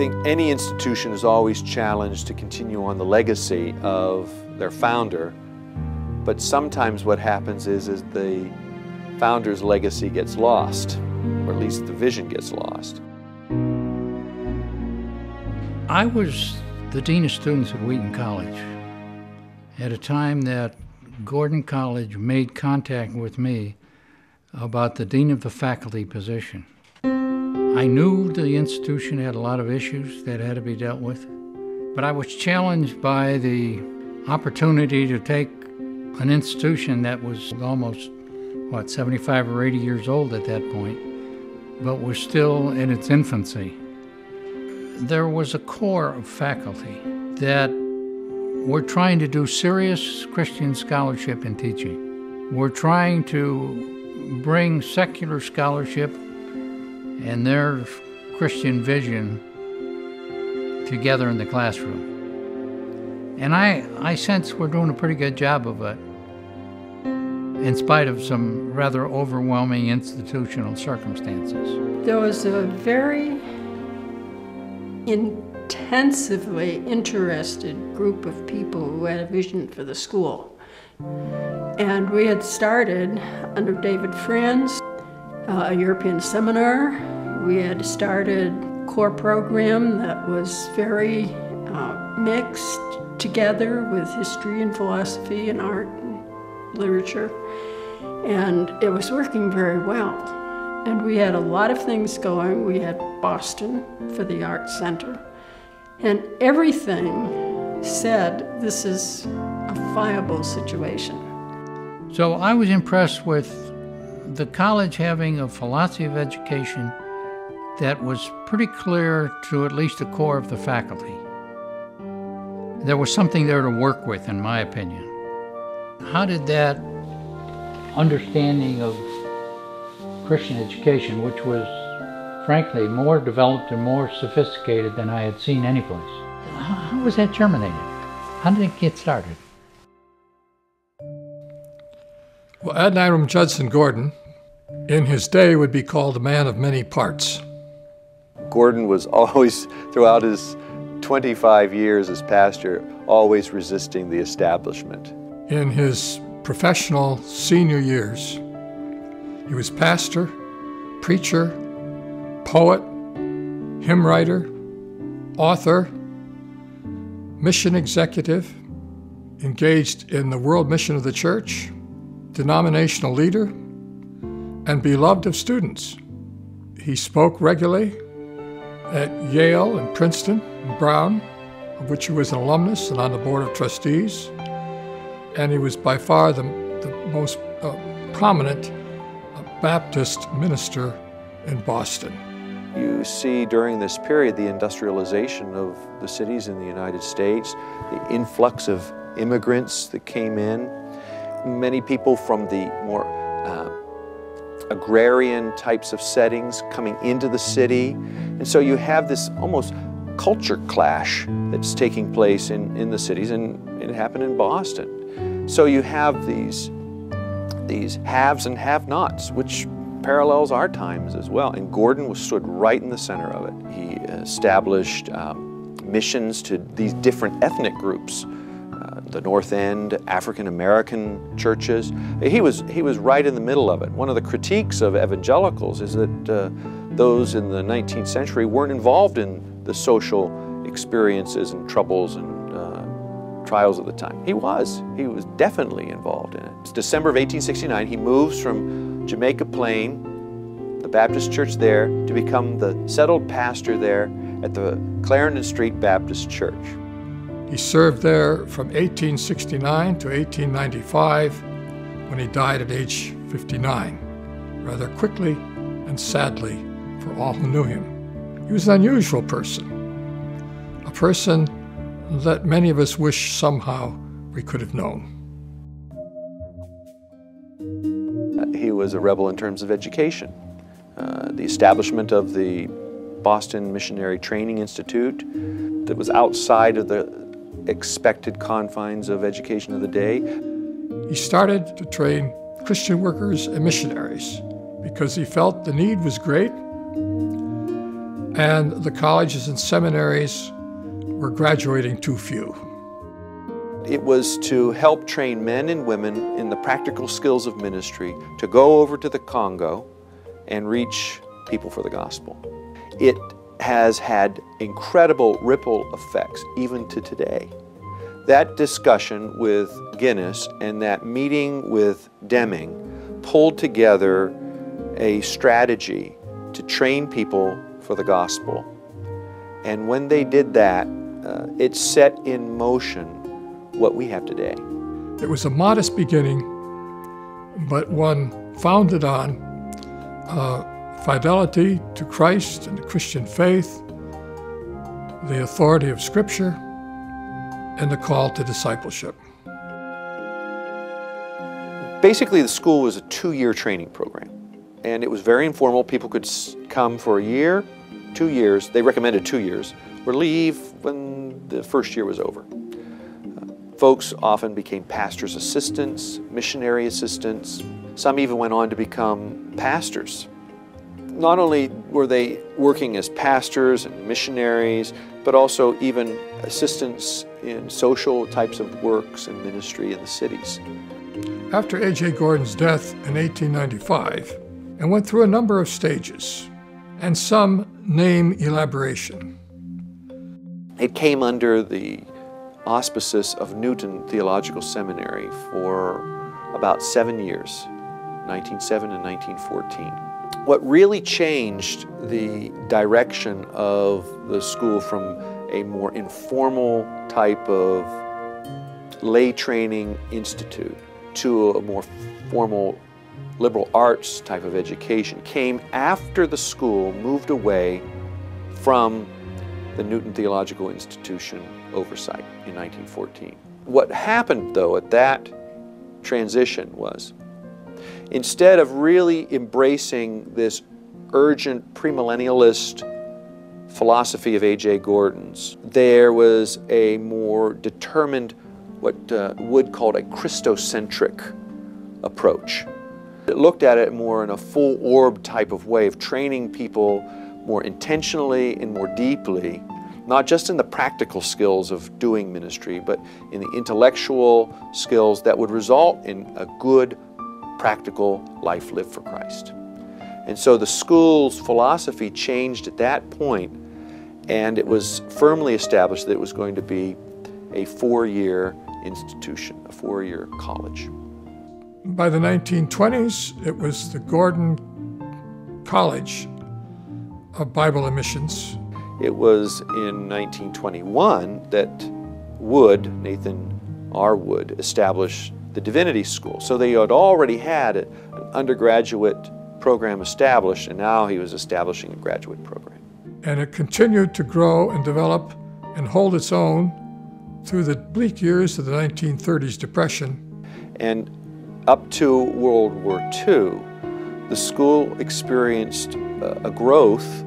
think any institution is always challenged to continue on the legacy of their founder, but sometimes what happens is the founder's legacy gets lost, or at least the vision gets lost. I was the Dean of Students at Wheaton College at a time that Gordon College made contact with me about the Dean of the Faculty position. I knew the institution had a lot of issues that had to be dealt with, but I was challenged by the opportunity to take an institution that was almost, 75 or 80 years old at that point, but was still in its infancy. There was a core of faculty that were trying to do serious Christian scholarship and teaching. We're trying to bring secular scholarship and their Christian vision together in the classroom. And I sense we're doing a pretty good job of it, in spite of some rather overwhelming institutional circumstances. There was a very intensively interested group of people who had a vision for the school. And we had started under David Franz a European seminar. We had started a core program that was very mixed together with history and philosophy and art and literature. And it was working very well. And we had a lot of things going. We had Boston for the Arts Center. And everything said this is a viable situation. So I was impressed with the college having a philosophy of education that was pretty clear to at least the core of the faculty. There was something there to work with, in my opinion. How did that understanding of Christian education, which was frankly more developed and more sophisticated than I had seen anyplace, how was that germinated? How did it get started? Well, Adoniram Judson Gordon, in his day, would be called a man of many parts. Gordon was always, throughout his 25 years as pastor, always resisting the establishment. In his professional senior years, he was pastor, preacher, poet, hymn writer, author, mission executive, engaged in the world mission of the church, denominational leader, and beloved of students. He spoke regularly at Yale and Princeton and Brown, of which he was an alumnus and on the board of trustees, and he was by far the most prominent Baptist minister in Boston. You see during this period the industrialization of the cities in the United States, the influx of immigrants that came in, many people from the more agrarian types of settings coming into the city. And so you have this almost culture clash that's taking place in the cities, and it happened in Boston. So you have these haves and have-nots, which parallels our times as well. And Gordon stood right in the center of it. He established missions to these different ethnic groups, the North End, African American churches. He was right in the middle of it. One of the critiques of evangelicals is that those in the 19th century weren't involved in the social experiences and troubles and trials of the time. He was definitely involved in it. It's December of 1869, he moves from Jamaica Plain, the Baptist church there, to become the settled pastor there at the Clarendon Street Baptist Church. He served there from 1869 to 1895, when he died at age 59, rather quickly and sadly for all who knew him. He was an unusual person, a person that many of us wish somehow we could have known. He was a rebel in terms of education. The establishment of the Boston Missionary Training Institute that was outside of the expected confines of education of the day. He started to train Christian workers and missionaries because he felt the need was great. and the colleges and seminaries were graduating too few. It was to help train men and women in the practical skills of ministry to go over to the Congo and reach people for the gospel. It has had incredible ripple effects even to today. That discussion with Guinness and that meeting with Deming pulled together a strategy to train people for the gospel. And when they did that, it set in motion what we have today. It was a modest beginning, but one founded on fidelity to Christ and the Christian faith, the authority of Scripture, and the call to discipleship. Basically, the school was a 2-year training program, and it was very informal. People could come for a year, 2 years. They recommended 2 years, or leave when the first year was over. Folks often became pastors' assistants, missionary assistants. Some even went on to become pastors. Not only were they working as pastors and missionaries, but also even assistants in social types of works and ministry in the cities. After A.J. Gordon's death in 1895, it went through a number of stages and some name elaboration. It came under the auspices of Newton Theological Seminary for about 7 years, 1907 and 1914. What really changed the direction of the school from a more informal type of lay training institute to a more formal liberal arts type of education came after the school moved away from the Newton Theological Institution oversight in 1914. What happened, though, at that transition was, instead of really embracing this urgent premillennialist philosophy of A.J. Gordon's, there was a more determined, what Wood called a Christocentric approach. It looked at it more in a full-orb type of way of training people more intentionally and more deeply, not just in the practical skills of doing ministry, but in the intellectual skills that would result in a good, practical life lived for Christ. And so the school's philosophy changed at that point, and it was firmly established that it was going to be a 4-year institution, a 4-year college. By the 1920s, it was the Gordon College of Bible and Missions. It was in 1921 that Wood, Nathan R. Wood, established the Divinity School. So they had already had an undergraduate program established, and now he was establishing a graduate program. And it continued to grow and develop and hold its own through the bleak years of the 1930s Depression. And up to World War II, the school experienced a growth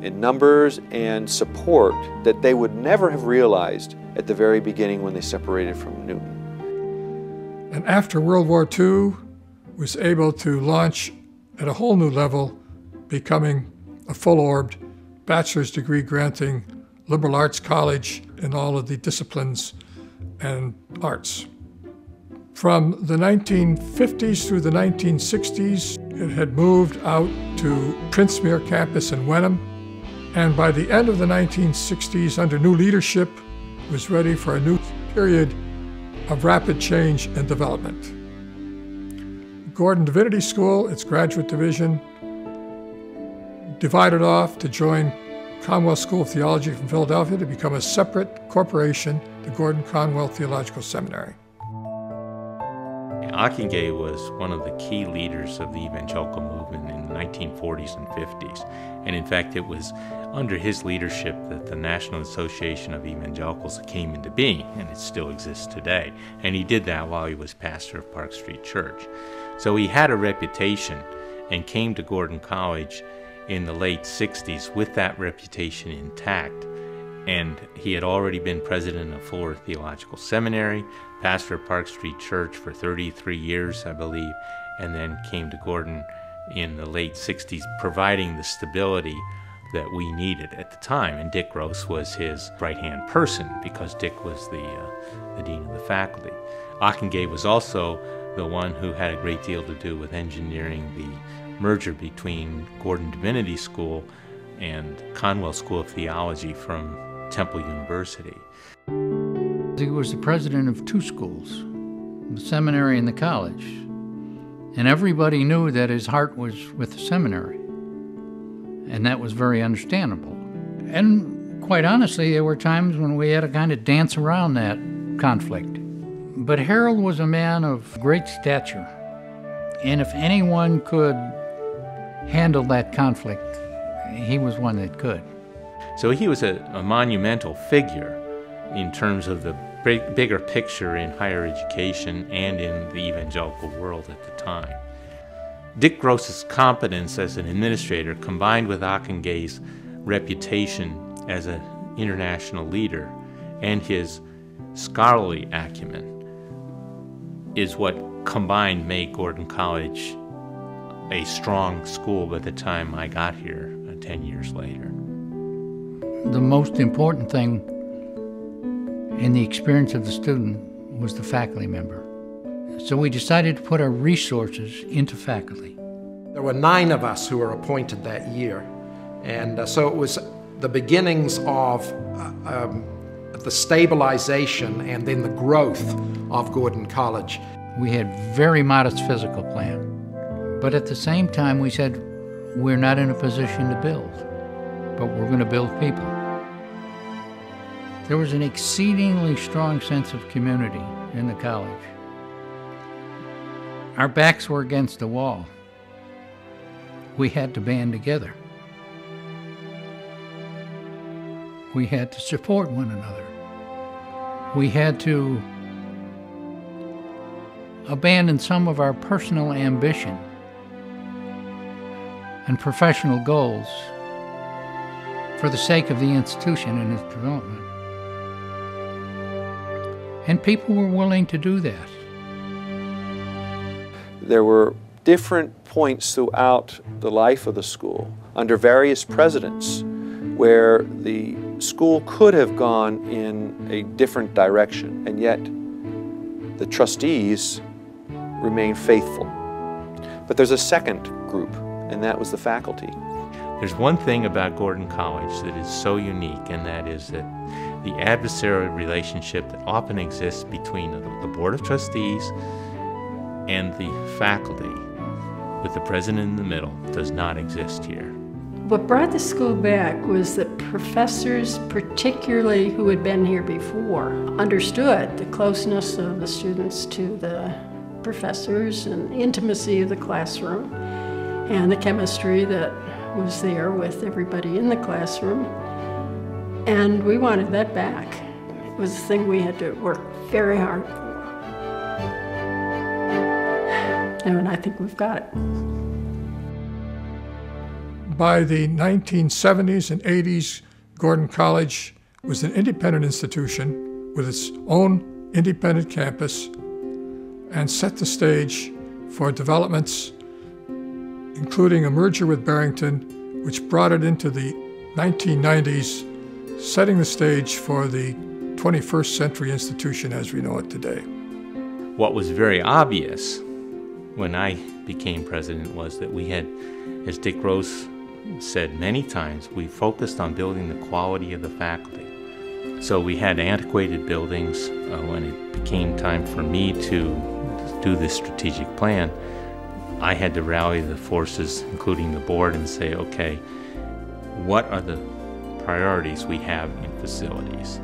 in numbers and support that they would never have realized at the very beginning when they separated from Newton. And after World War II, was able to launch at a whole new level, becoming a full-orbed bachelor's degree granting liberal arts college in all of the disciplines and arts. From the 1950s through the 1960s, it had moved out to Princemere campus in Wenham, and by the end of the 1960s, under new leadership, was ready for a new period of rapid change and development. Gordon Divinity School, its graduate division, divided off to join Conwell School of Theology from Philadelphia to become a separate corporation, the Gordon Conwell Theological Seminary. Ockenga was one of the key leaders of the evangelical movement in the 1940s and 50s. And in fact, it was under his leadership that the National Association of Evangelicals came into being, and it still exists today. And he did that while he was pastor of Park Street Church. So he had a reputation and came to Gordon College in the late 60s with that reputation intact. And he had already been president of Fuller Theological Seminary, pastor of Park Street Church for 33 years, I believe, and then came to Gordon in the late 60s, providing the stability that we needed at the time. And Dick Gross was his right-hand person because Dick was the dean of the faculty. Ockengay was also the one who had a great deal to do with engineering the merger between Gordon Divinity School and Conwell School of Theology from Temple University. He was the president of two schools, the seminary and the college. And everybody knew that his heart was with the seminary. And that was very understandable. And quite honestly, there were times when we had to kind of dance around that conflict. But Harold was a man of great stature. And if anyone could handle that conflict, he was one that could. So he was a monumental figure in terms of the bigger picture in higher education and in the evangelical world at the time. Dick Gross's competence as an administrator, combined with Ockengay's reputation as an international leader and his scholarly acumen, is what combined made Gordon College a strong school by the time I got here 10 years later. The most important thing in the experience of the student was the faculty member. So we decided to put our resources into faculty. There were 9 of us who were appointed that year, and so it was the beginnings of the stabilization and then the growth of Gordon College. We had very modest physical plan, but at the same time we said, we're not in a position to build, but we're going to build people. There was an exceedingly strong sense of community in the college. Our backs were against the wall. We had to band together. We had to support one another. We had to abandon some of our personal ambition and professional goals for the sake of the institution and its development. And people were willing to do that. There were different points throughout the life of the school, under various presidents, where the school could have gone in a different direction, and yet the trustees remained faithful. But there's a second group, and that was the faculty. There's one thing about Gordon College that is so unique, and that is that the adversarial relationship that often exists between the Board of Trustees and the faculty, with the president in the middle, does not exist here. What brought the school back was that professors, particularly who had been here before, understood the closeness of the students to the professors and the intimacy of the classroom and the chemistry that was there with everybody in the classroom. And we wanted that back. It was a thing we had to work very hard for. And I think we've got it. By the 1970s and 80s, Gordon College was an independent institution with its own independent campus and set the stage for developments, including a merger with Barrington, which brought it into the 1990s, setting the stage for the 21st century institution as we know it today. What was very obvious when I became president was that we had, as Dick Gross said many times, we focused on building the quality of the faculty. So we had antiquated buildings. When it became time for me to do this strategic plan, I had to rally the forces, including the board, and say, okay, what are the priorities we have in facilities?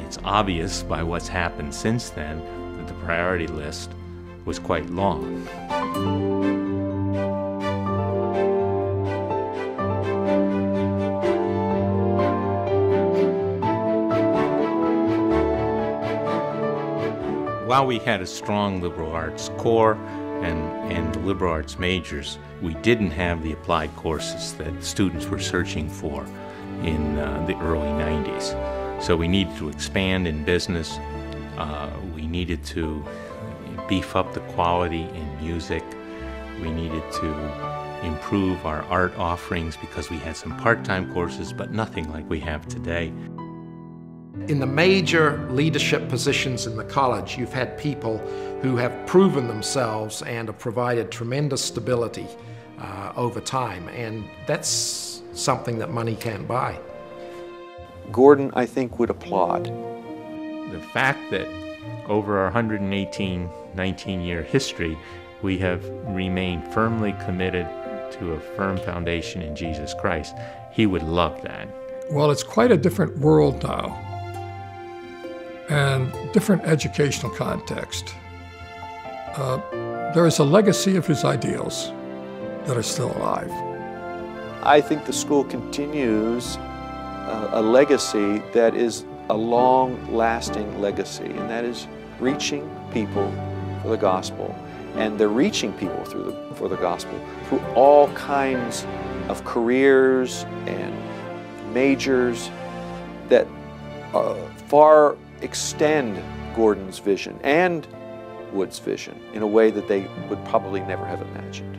It's obvious by what's happened since then that the priority list was quite long. While we had a strong liberal arts core and liberal arts majors, we didn't have the applied courses that students were searching for in the early 90s. So we needed to expand in business. We needed to beef up the quality in music. We needed to improve our art offerings because we had some part-time courses, but nothing like we have today. In the major leadership positions in the college, you've had people who have proven themselves and have provided tremendous stability over time, and that's something that money can't buy. Gordon, I think, would applaud. The fact that over our 19-year history, we have remained firmly committed to a firm foundation in Jesus Christ, he would love that. Well, it's quite a different world now, and different educational context. There is a legacy of his ideals that are still alive. I think the school continues a legacy that is a long-lasting legacy, and that is reaching people for the gospel. And they're reaching people for the gospel through all kinds of careers and majors that far extend Gordon's vision and Wood's vision in a way that they would probably never have imagined.